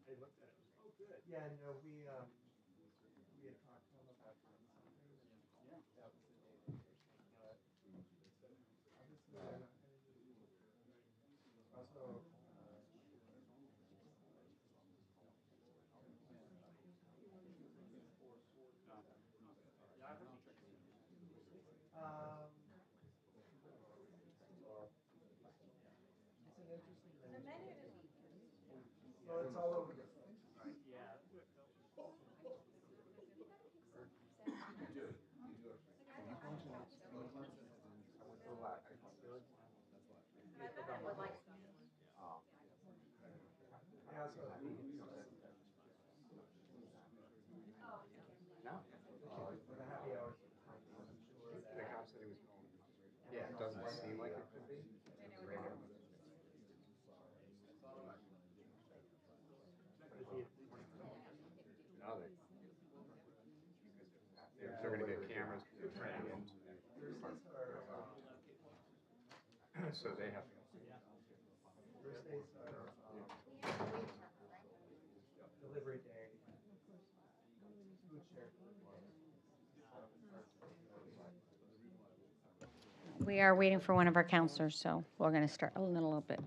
Yeah, no, we had talked to him about doing something, and that was the day that we were saying, obviously they're not gonna do. Also, it's an interesting menu. Well, it's all over the place. Yeah, so for the happy hours, I'm sure The that. cop said he was calling. Yeah, it doesn't seem like it could be. No, they're gonna get cameras. Thursdays are, So they have. Thursdays are, delivery day, food share. We are waiting for one of our counselors, so we're going to start in a little bit.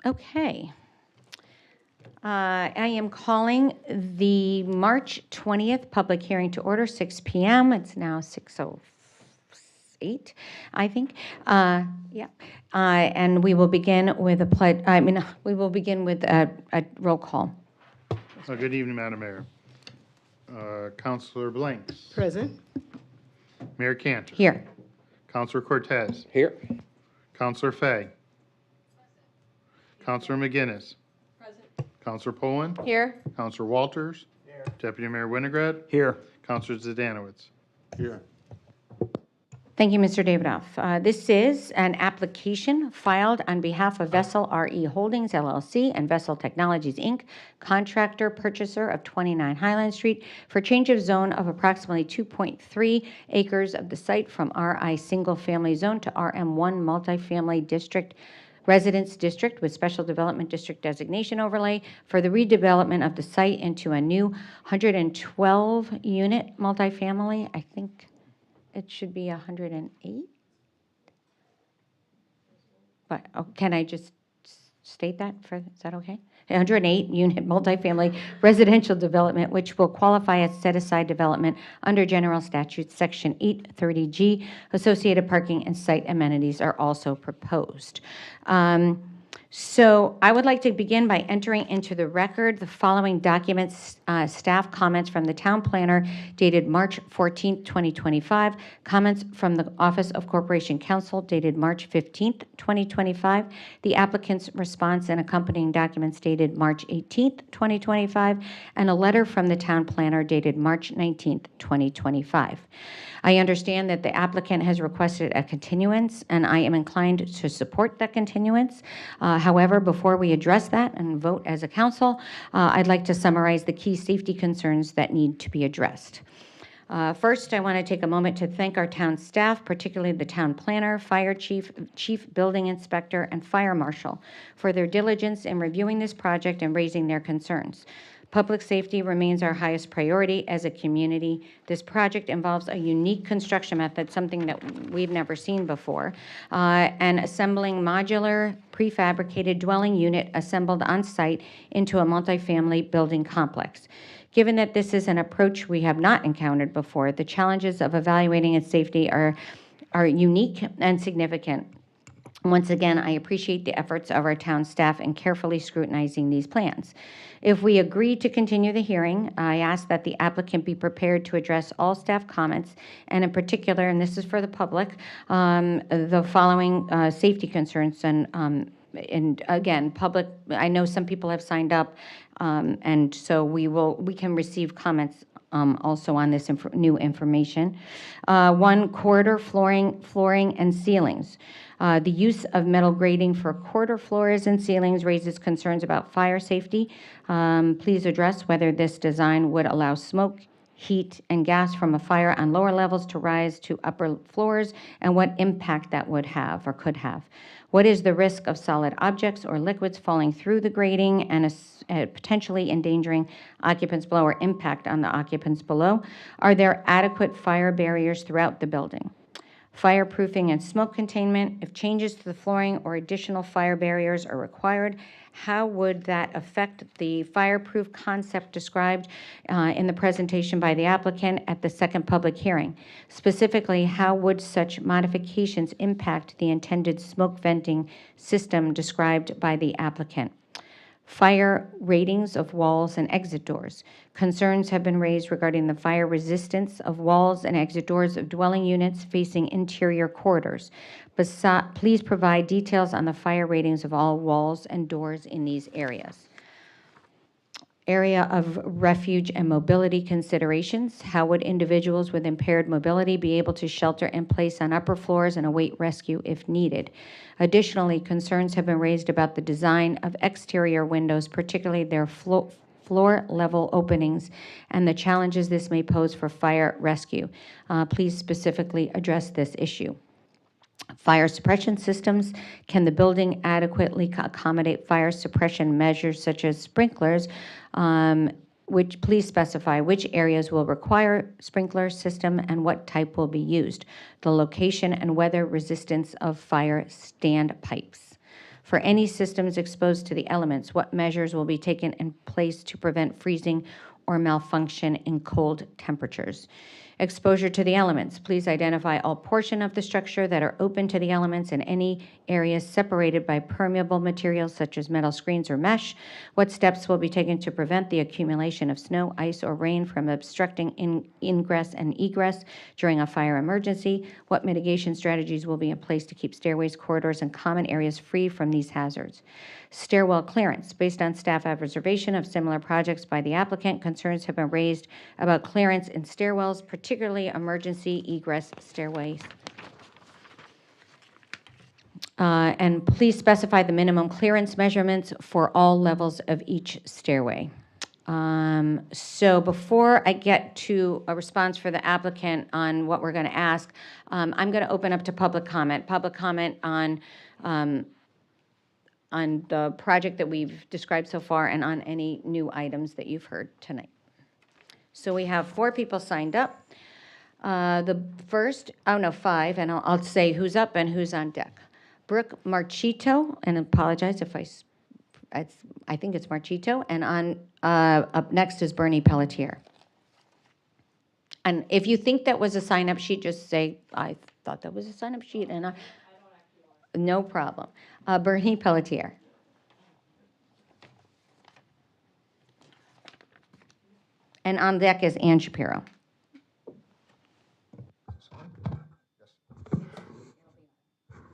Okay. I am calling the March 20th public hearing to order, 6 p.m. It's now 6:08, I think. Yeah. And we will begin with a we will begin with a roll call. Good evening, Madam Mayor. Councilor Blanks. Present. Mayor Cantor. Here. Councilor Cortez. Here. Councilor Fay. Councilor McGinnis. Councilor Poland. Here. Councilor Walters. Here. Deputy Mayor Winograd. Here. Councilor Zdanowitz. Here. Thank you, Mr. Davidoff. This is an application filed on behalf of Vessel RE Holdings LLC and Vessel Technologies, Inc., contractor purchaser of 29 Highland Street, for change of zone of approximately 2.3 acres of the site from RI Single Family Zone to RM1 Multifamily District Residence District with Special Development District Designation overlay for the redevelopment of the site into a new 112-unit multifamily. I think it should be 108. But can I just state that? Is that okay? 108-unit multifamily residential development, which will qualify as set-aside development under General Statutes Section 830G. Associated parking and site amenities are also proposed. So I would like to begin by entering into the record the following documents: staff comments from the town planner dated March 14th, 2025, comments from the Office of Corporation Counsel dated March 15th, 2025, the applicant's response and accompanying documents dated March 18th, 2025, and a letter from the town planner dated March 19th, 2025. I understand that the applicant has requested a continuance, and I am inclined to support that continuance. However, before we address that and vote as a council, I'd like to summarize the key safety concerns that need to be addressed. First, I want to take a moment to thank our town staff, particularly the town planner, fire chief, chief building inspector, and fire marshal, for their diligence in reviewing this project and raising their concerns. Public safety remains our highest priority as a community. This project involves a unique construction method, something that we've never seen before, and assembling modular, prefabricated dwelling unit assembled on site into a multifamily building complex. Given that this is an approach we have not encountered before, the challenges of evaluating its safety are unique and significant. Once again, I appreciate the efforts of our town staff in carefully scrutinizing these plans. If we agree to continue the hearing, I ask that the applicant be prepared to address all staff comments, and in particular, and this is for the public, the following safety concerns. And again, public, I know some people have signed up, and so we can receive comments also on this new information. One, corridor flooring and ceilings. The use of metal grating for corridor floors and ceilings raises concerns about fire safety. Please address whether this design would allow smoke, heat, and gas from a fire on lower levels to rise to upper floors, and what impact that would have or could have. What is the risk of solid objects or liquids falling through the grating and potentially endangering occupants below, or impact on the occupants below? Are there adequate fire barriers throughout the building? Fireproofing and smoke containment. If changes to the flooring or additional fire barriers are required, how would that affect the fireproof concept described in the presentation by the applicant at the second public hearing? Specifically, how would such modifications impact the intended smoke venting system described by the applicant? Fire ratings of walls and exit doors. Concerns have been raised regarding the fire resistance of walls and exit doors of dwelling units facing interior corridors. Please provide details on the fire ratings of all walls and doors in these areas. Area of refuge and mobility considerations. How would individuals with impaired mobility be able to shelter in place on upper floors and await rescue if needed? Additionally, concerns have been raised about the design of exterior windows, particularly their floor level openings, and the challenges this may pose for fire rescue. Please specifically address this issue. Fire suppression systems. Can the building adequately accommodate fire suppression measures such as sprinklers? Which please specify which areas will require sprinkler system and what type will be used. The location and weather resistance of fire standpipes. For any systems exposed to the elements, what measures will be taken in place to prevent freezing or malfunction in cold temperatures? Exposure to the elements. Please identify all portion of the structure that are open to the elements and any areas separated by permeable materials such as metal screens or mesh. What steps will be taken to prevent the accumulation of snow, ice, or rain from obstructing ingress and egress during a fire emergency? What mitigation strategies will be in place to keep stairways, corridors, and common areas free from these hazards? Stairwell clearance. Based on staff observation of similar projects by the applicant, concerns have been raised about clearance in stairwells, particularly emergency egress stairways. And please specify the minimum clearance measurements for all levels of each stairway. So before I get to a response for the applicant on what we're going to ask, I'm going to open up to public comment. Public comment on the project that we've described so far and on any new items that you've heard tonight. So we have 4 people signed up. The first, five, and I'll say who's up and who's on deck. Brooke Marchito, and I apologize if I think it's Marchito, and up next is Bernie Pelletier. And if you think that was a sign-up sheet, just say, I thought that was a sign-up sheet, and no problem. Bernie Pelletier. And on deck is Ann Shapiro.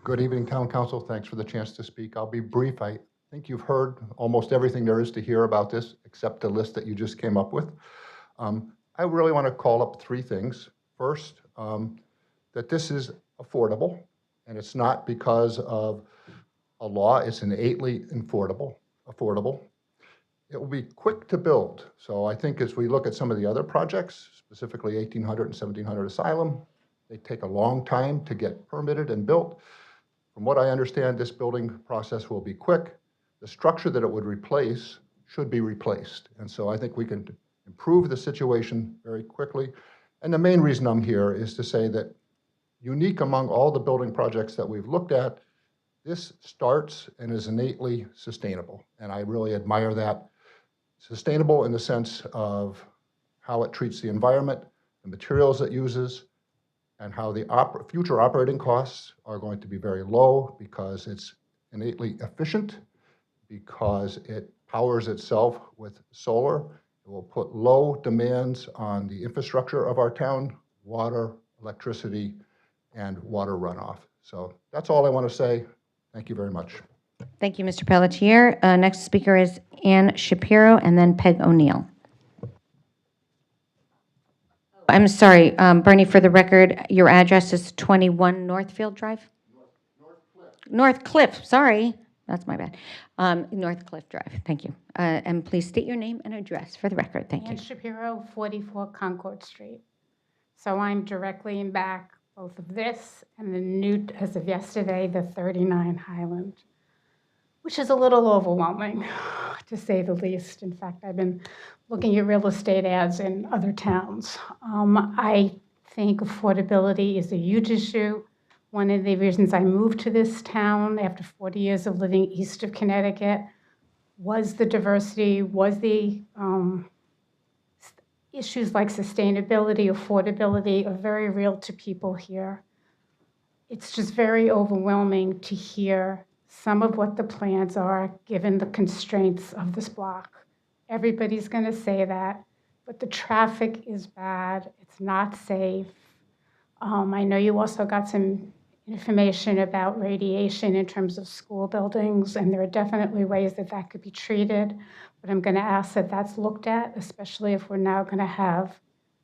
Good evening, Town Council. Thanks for the chance to speak. I'll be brief. I think you've heard almost everything there is to hear about this, except the list that you just came up with. I really want to call up 3 things. First, that this is affordable, and it's not because of a law. It's innately affordable. It will be quick to build. So I think as we look at some of the other projects, specifically 1800 and 1700 Asylum, they take a long time to get permitted and built. From what I understand, this building process will be quick. The structure that it would replace should be replaced. And so I think we can improve the situation very quickly. And the main reason I'm here is to say that unique among all the building projects that we've looked at, this starts and is innately sustainable. And I really admire that. Sustainable in the sense of how it treats the environment, the materials it uses, and how the future operating costs are going to be very low because it's innately efficient, because it powers itself with solar. It will put low demands on the infrastructure of our town, water, electricity, and water runoff. So that's all I want to say. Thank you very much. Thank you, Mr. Pelletier. Next speaker is Ann Shapiro and then Peg O'Neill. I'm sorry, Bernie, for the record, your address is 21 Northfield Drive? North Cliff, sorry. That's my bad. North Cliff Drive, thank you. And please state your name and address for the record, thank you. Ann Shapiro, 44 Concord Street. So I'm directly in back both of this and the new, as of yesterday, the 39 Highland, which is a little overwhelming, to say the least. In fact, I've been looking at real estate ads in other towns. I think affordability is a huge issue. One of the reasons I moved to this town after 40 years of living east of Connecticut was the diversity, was the issues like sustainability, affordability are very real to people here. It's just very overwhelming to hear some of what the plans are given the constraints of this block. Everybody's going to say that, but the traffic is bad. It's not safe. I know you also got some information about radiation in terms of school buildings, and there are definitely ways that that could be treated, but I'm going to ask that that's looked at, especially if we're now going to have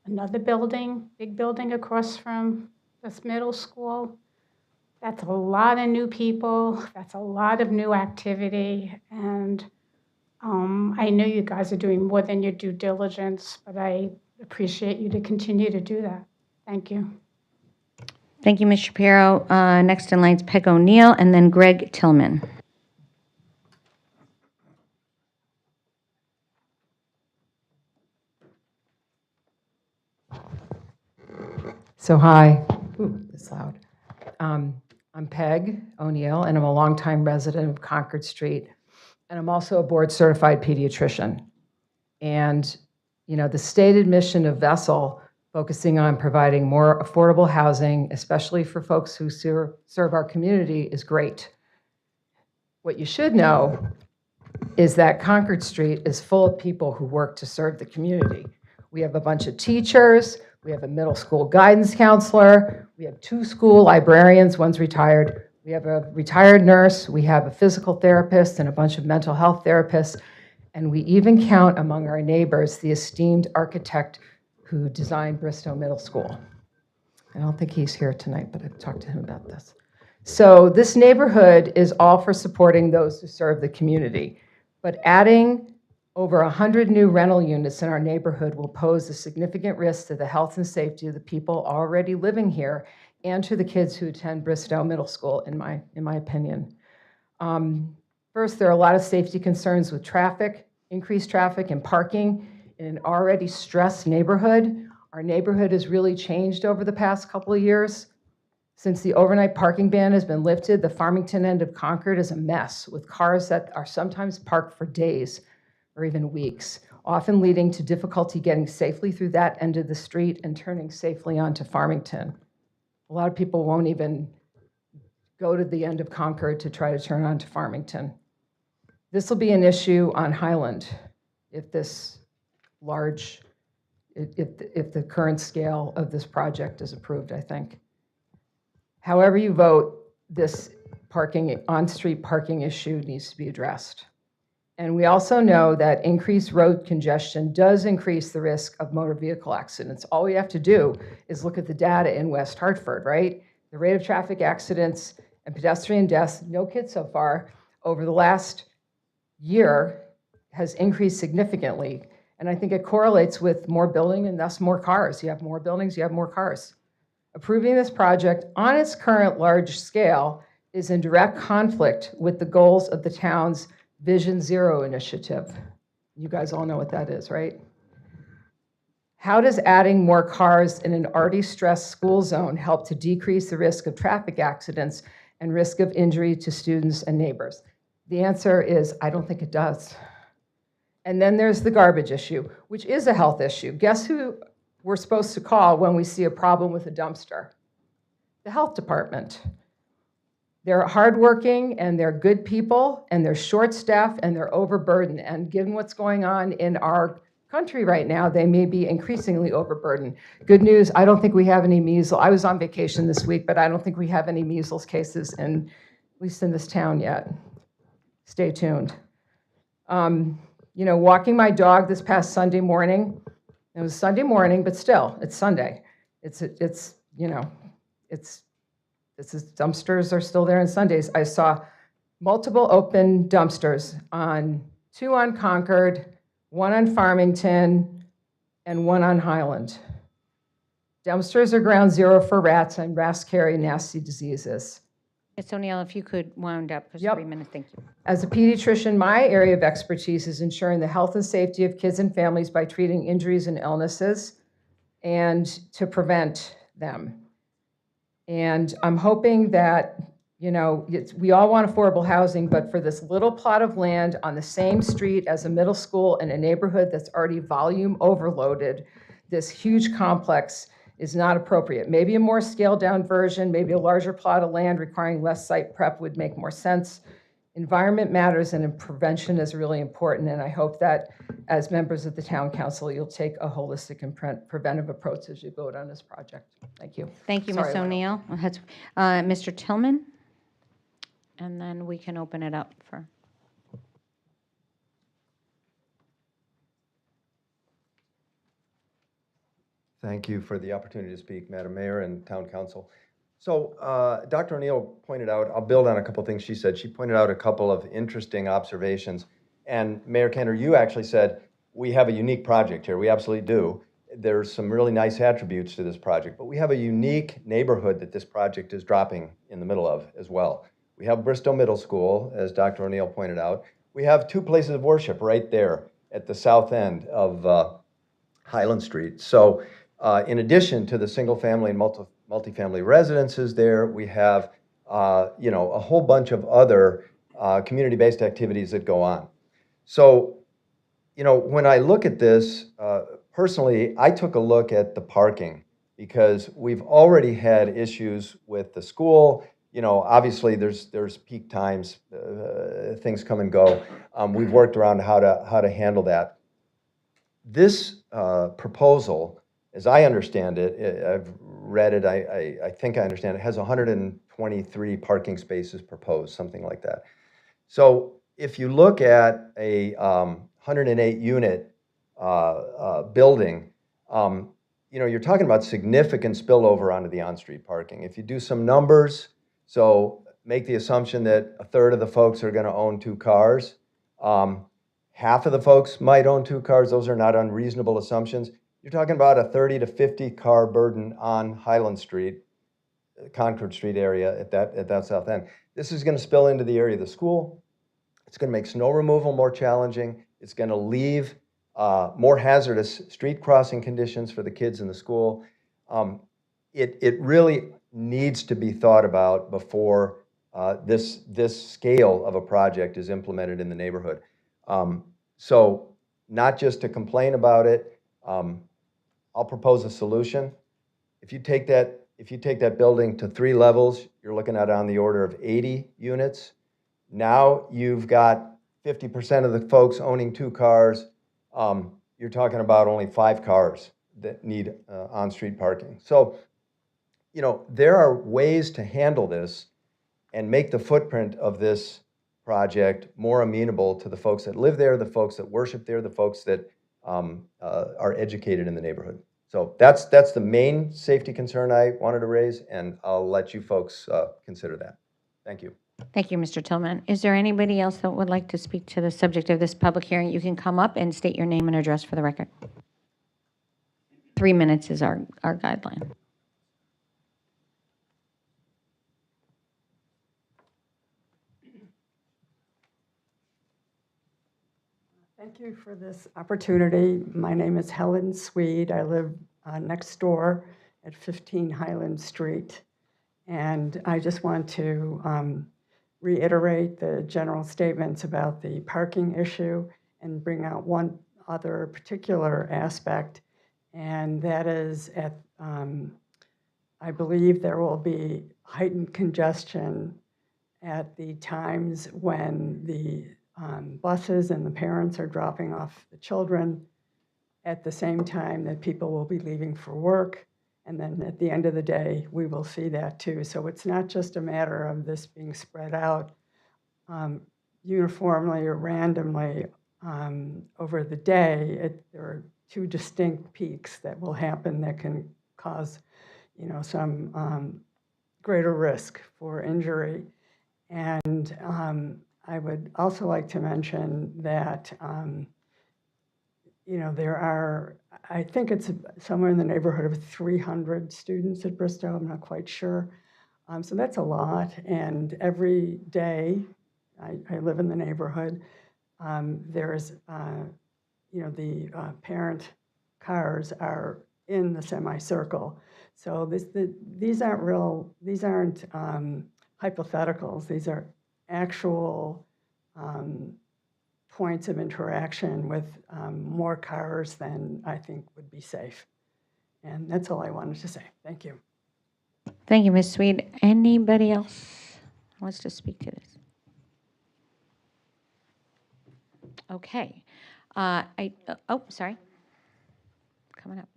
another building, big building across from this middle school. That's a lot of new people. That's a lot of new activity. And I know you guys are doing more than your due diligence, but I appreciate you to continue to do that. Thank you. Thank you, Ms. Shapiro. Next in line is Peg O'Neill and then Greg Tillman. So hi, ooh, it's loud. I'm Peg O'Neill, and I'm a longtime resident of Concord Street, and I'm also a board-certified pediatrician. And, you know, the stated mission of Vessel, focusing on providing more affordable housing, especially for folks who serve our community, is great. What you should know is that Concord Street is full of people who work to serve the community. We have a bunch of teachers, we have a middle school guidance counselor, we have 2 school librarians, one's retired, we have a retired nurse, we have a physical therapist and a bunch of mental health therapists, and we even count among our neighbors the esteemed architect who designed Bristow Middle School. I don't think he's here tonight, but I've talked to him about this. So this neighborhood is all for supporting those who serve the community, but adding over 100 new rental units in our neighborhood will pose a significant risk to the health and safety of the people already living here and to the kids who attend Bristow Middle School, in my opinion. First, there are a lot of safety concerns with traffic, increased traffic and parking in an already stressed neighborhood. Our neighborhood has really changed over the past couple of years. Since the overnight parking ban has been lifted, the Farmington end of Concord is a mess with cars that are sometimes parked for days or even weeks, often leading to difficulty getting safely through that end of the street and turning safely onto Farmington. A lot of people won't even go to the end of Concord to try to turn onto Farmington. This will be an issue on Highland if this large, if the current scale of this project is approved, I think. However you vote, this parking, on-street parking issue needs to be addressed. And we also know that increased road congestion does increase the risk of motor vehicle accidents. All we have to do is look at the data in West Hartford, right? The rate of traffic accidents and pedestrian deaths, no kids so far, over the last year has increased significantly. And I think it correlates with more building and thus more cars. You have more buildings, you have more cars. Approving this project on its current large scale is in direct conflict with the goals of the town's Vision Zero initiative. You guys all know what that is, right? How does adding more cars in an already stressed school zone help to decrease the risk of traffic accidents and risk of injury to students and neighbors? The answer is, I don't think it does. And then there's the garbage issue, which is a health issue. Guess who we're supposed to call when we see a problem with a dumpster? The health department. They're hardworking and they're good people and they're short-staffed and they're overburdened. And given what's going on in our country right now, they may be increasingly overburdened. Good news, I don't think we have any measles. I was on vacation this week, but I don't think we have any measles cases at least in this town yet. Stay tuned. You know, walking my dog this past Sunday morning, it was Sunday morning, but still, it's Sunday. Dumpsters are still there on Sundays. I saw multiple open dumpsters, 2 on Concord, 1 on Farmington, and 1 on Highland. Dumpsters are ground zero for rats, and rats carry nasty diseases. Ms. O'Neill, if you could wound up for Yep. 3 minutes, thank you. As a pediatrician, my area of expertise is ensuring the health and safety of kids and families by treating injuries and illnesses and to prevent them. And I'm hoping that, you know, we all want affordable housing, but for this little plot of land on the same street as a middle school in a neighborhood that's already volume overloaded, this huge complex is not appropriate. Maybe a more scaled down version, maybe a larger plot of land requiring less site prep would make more sense. Environment matters and prevention is really important, and I hope that as members of the town council, you'll take a holistic and preventive approach as you vote on this project. Thank you. Thank you, Sorry, Ms. I went O'Neill. Mr. Tillman, and then we can open it up for. Thank you for the opportunity to speak, Madam Mayor and Town Council. So Dr. O'Neill pointed out, I'll build on a couple things she said. She pointed out a couple of interesting observations. And Mayor Cantor, you actually said, we have a unique project here. We absolutely do. There's some really nice attributes to this project, but we have a unique neighborhood that this project is dropping in the middle of as well. We have Bristow Middle School, as Dr. O'Neill pointed out. We have 2 places of worship right there at the south end of Highland Street. So in addition to the single family and multifamily residences there, we have you know, a whole bunch of other community-based activities that go on. So, you know, when I look at this, personally, I took a look at the parking because we've already had issues with the school. You know, obviously there's peak times, things come and go. We've worked around how to handle that. This proposal, as I understand it, I've read it, I think I understand it, has 123 parking spaces proposed, something like that. So if you look at a 108 unit building, you know, you're talking about significant spillover onto the on-street parking. If you do some numbers, so make the assumption that a third of the folks are going to own 2 cars. Half of the folks might own 2 cars. Those are not unreasonable assumptions. You're talking about a 30 to 50 car burden on Highland Street, Concord Street area at that south end. This is going to spill into the area of the school. It's going to make snow removal more challenging. It's going to leave more hazardous street crossing conditions for the kids in the school. It really needs to be thought about before this scale of a project is implemented in the neighborhood. So not just to complain about it, I'll propose a solution. If you take that building to 3 levels, you're looking at on the order of 80 units. Now you've got 50% of the folks owning 2 cars. You're talking about only 5 cars that need on-street parking. So, you know, there are ways to handle this and make the footprint of this project more amenable to the folks that live there, the folks that worship there, the folks that are educated in the neighborhood. So that's the main safety concern I wanted to raise, and I'll let you folks consider that. Thank you. Thank you, Mr. Tillman. Is there anybody else that would like to speak to the subject of this public hearing? You can come up and state your name and address for the record. 3 minutes is our guideline. Thank you for this opportunity. My name is Helen Swede. I live next door at 15 Highland Street. And I just want to reiterate the general statements about the parking issue and bring out one other particular aspect, and that is I believe there will be heightened congestion at the times when the buses and the parents are dropping off the children at the same time that people will be leaving for work. And then at the end of the day, we will see that too. So it's not just a matter of this being spread out uniformly or randomly over the day. There are 2 distinct peaks that will happen that can cause, you know, some greater risk for injury. And I would also like to mention that, you know, there are, I think it's somewhere in the neighborhood of 300 students at Bristow. I'm not quite sure. So that's a lot. And every day, I live in the neighborhood, there's, you know, the parent cars are in the semicircle. So these aren't hypotheticals. These are actual points of interaction with more cars than I think would be safe. And that's all I wanted to say. Thank you. Thank you, Ms. Swede. Anybody else wants to speak to this? Okay. Oh, sorry. Coming up.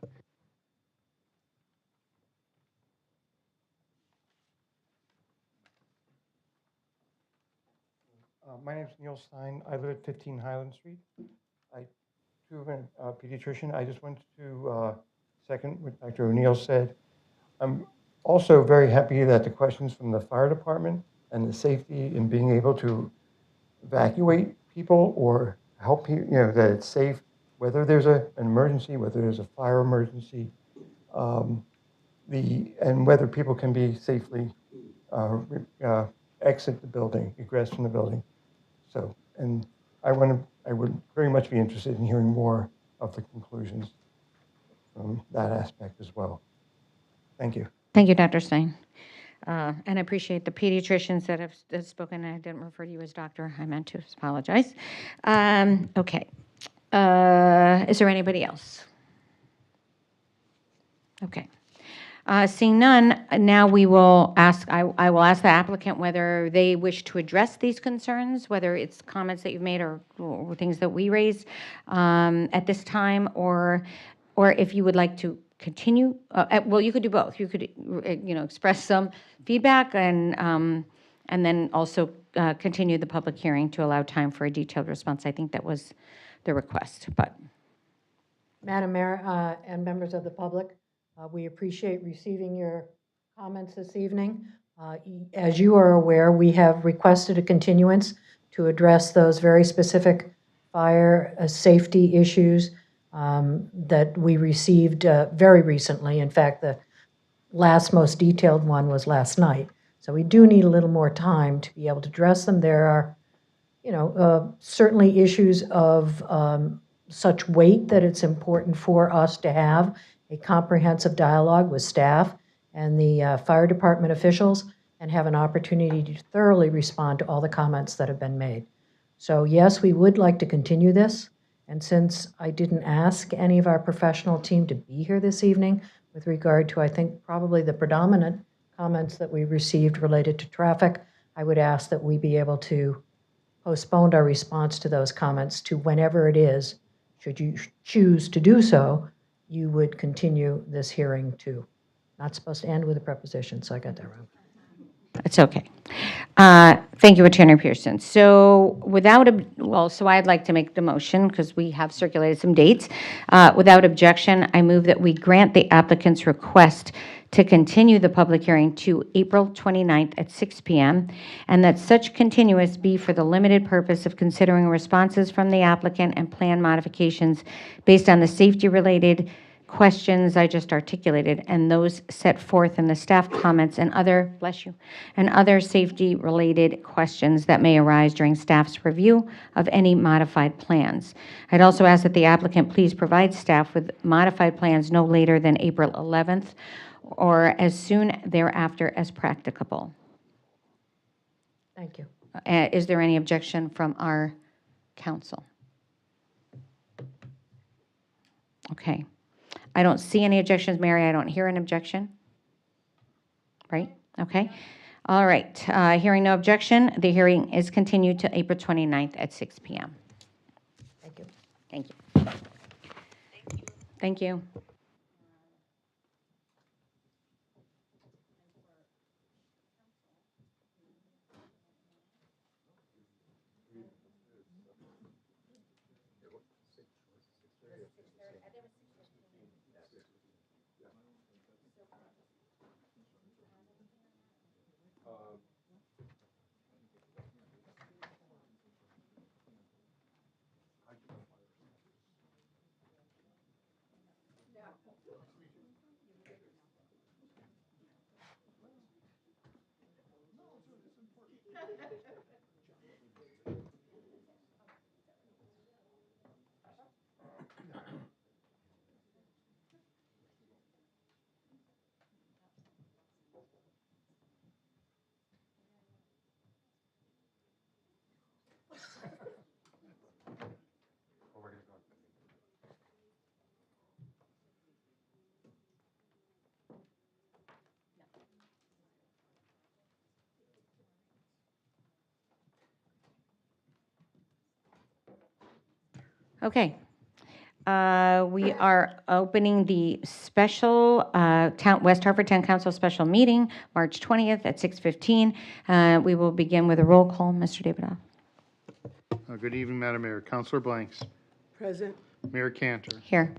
My name is Neil Stein. I live at 15 Highland Street. I too am a pediatrician. I just wanted to second what Dr. O'Neill said. I'm also very happy that the questions from the fire department and the safety in being able to evacuate people or help people, you know, that it's safe, whether there's an emergency, whether there's a fire emergency, and whether people can be safely exit the building, egress from the building. So, and I would very much be interested in hearing more of the conclusions from that aspect as well. Thank you. Thank you, Dr. Stein. And I appreciate the pediatricians that have spoken. I didn't refer to you as doctor. I meant to apologize. Okay. Is there anybody else? Okay. Seeing none, now we will ask, I will ask the applicant whether they wish to address these concerns, whether it's comments that you've made or things that we raised at this time, or if you would like to continue. Well, you could do both. You could, express some feedback and then also continue the public hearing to allow time for a detailed response. I think that was the request, but. Madam Mayor and members of the public, we appreciate receiving your comments this evening. As you are aware, we have requested a continuance to address those very specific fire safety issues that we received very recently. In fact, the last most detailed one was last night. So we do need a little more time to be able to address them. There are, certainly issues of such weight that it's important for us to have a comprehensive dialogue with staff and the fire department officials and have an opportunity to thoroughly respond to all the comments that have been made. So yes, we would like to continue this. And since I didn't ask any of our professional team to be here this evening with regard to, I think, probably the predominant comments that we received related to traffic, I would ask that we be able to postpone our response to those comments to whenever it is, should you choose to do so, you would continue this hearing to. Not supposed to end with a preposition, so I got that wrong. It's okay. Thank you, Attorney Pearson. So so I'd like to make the motion because we have circulated some dates. Without objection, I move that we grant the applicant's request to continue the public hearing to April 29th at 6 p.m. and that such continuance be for the limited purpose of considering responses from the applicant and plan modifications based on the safety-related questions I just articulated and those set forth in the staff comments and other, bless you, and other safety-related questions that may arise during staff's review of any modified plans. I'd also ask that the applicant please provide staff with modified plans no later than April 11th or as soon thereafter as practicable. Thank you. Is there any objection from our council? Okay. I don't see any objections, Mary. I don't hear an objection. Right? Okay. All right. Hearing no objection, the hearing is continued to April 29th at 6 p.m. Thank you. Thank you. Thank you. Okay. We are opening the special West Hartford Town Council special meeting, March 20th at 6:15. We will begin with a roll call. Mr. Davidoff. Good evening, Madam Mayor. Councilor Blanks. Present. Mayor Cantor. Here.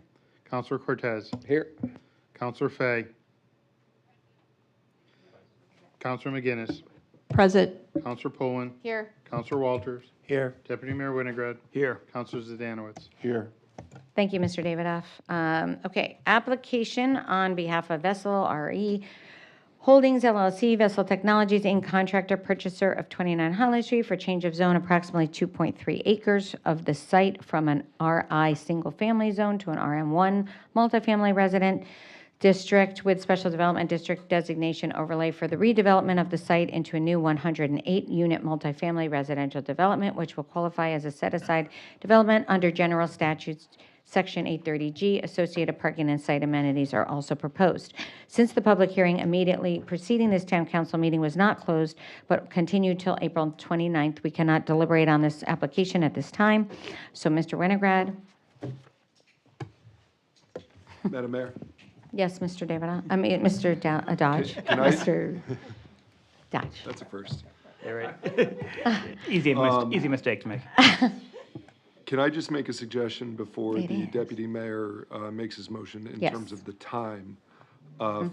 Councilor Cortez. Here. Councilor Fay. Councilor McGinnis. Present. Councilor Poland. Here. Councilor Walters. Here. Deputy Mayor Winograd. Here. Councilor Zdanowitz. Here. Thank you, Mr. Davidoff. Okay, application on behalf of Vessel RE Holdings LLC, Vessel Technologies Inc., contractor purchaser of 29 Highland Street for change of zone approximately 2.3 acres of the site from an RI single-family zone to an RM1 multifamily resident District with Special Development District Designation overlay for the redevelopment of the site into a new 108-unit multifamily residential development, which will qualify as a set-aside development under General Statutes Section 830G. Associated parking and site amenities are also proposed. Since the public hearing immediately preceding this town council meeting was not closed but continued till April 29th, we cannot deliberate on this application at this time. So, Mr. Winograd? Madam Mayor? Yes, Mr. David, Mr. Dodge. Can I- Mr. Dodge. That's a first. Yeah, right. Easy mistake to make. Can I just make a suggestion before It the is. deputy mayor makes his motion in Yes. terms of the time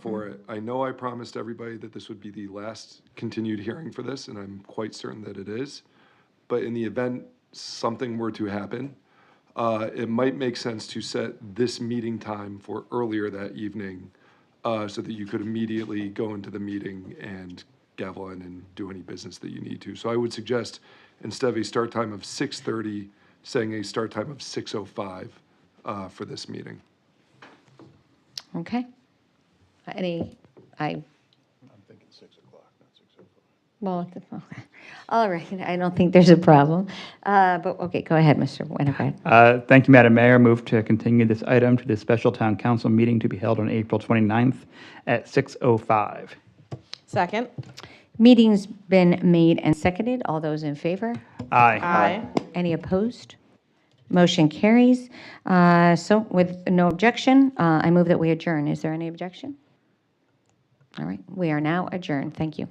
for it? I know I promised everybody that this would be the last continued hearing for this, and I'm quite certain that it is. But in the event something were to happen, it might make sense to set this meeting time for earlier that evening so that you could immediately go into the meeting and gavel in and do any business that you need to. So I would suggest, instead of a start time of 6:30, saying a start time of 6:05 for this meeting. Okay. I'm thinking 6 o'clock, not 6:05. Well, okay. All right, I don't think there's a problem. But, okay, go ahead, Mr. Winograd. Thank you, Madam Mayor. Move to continue this item to the special town council meeting to be held on April 29th at 6:05. Second. Meeting's been made and seconded. All those in favor? Aye. Any opposed? Motion carries. So with no objection, I move that we adjourn. Is there any objection? All right, we are now adjourned. Thank you.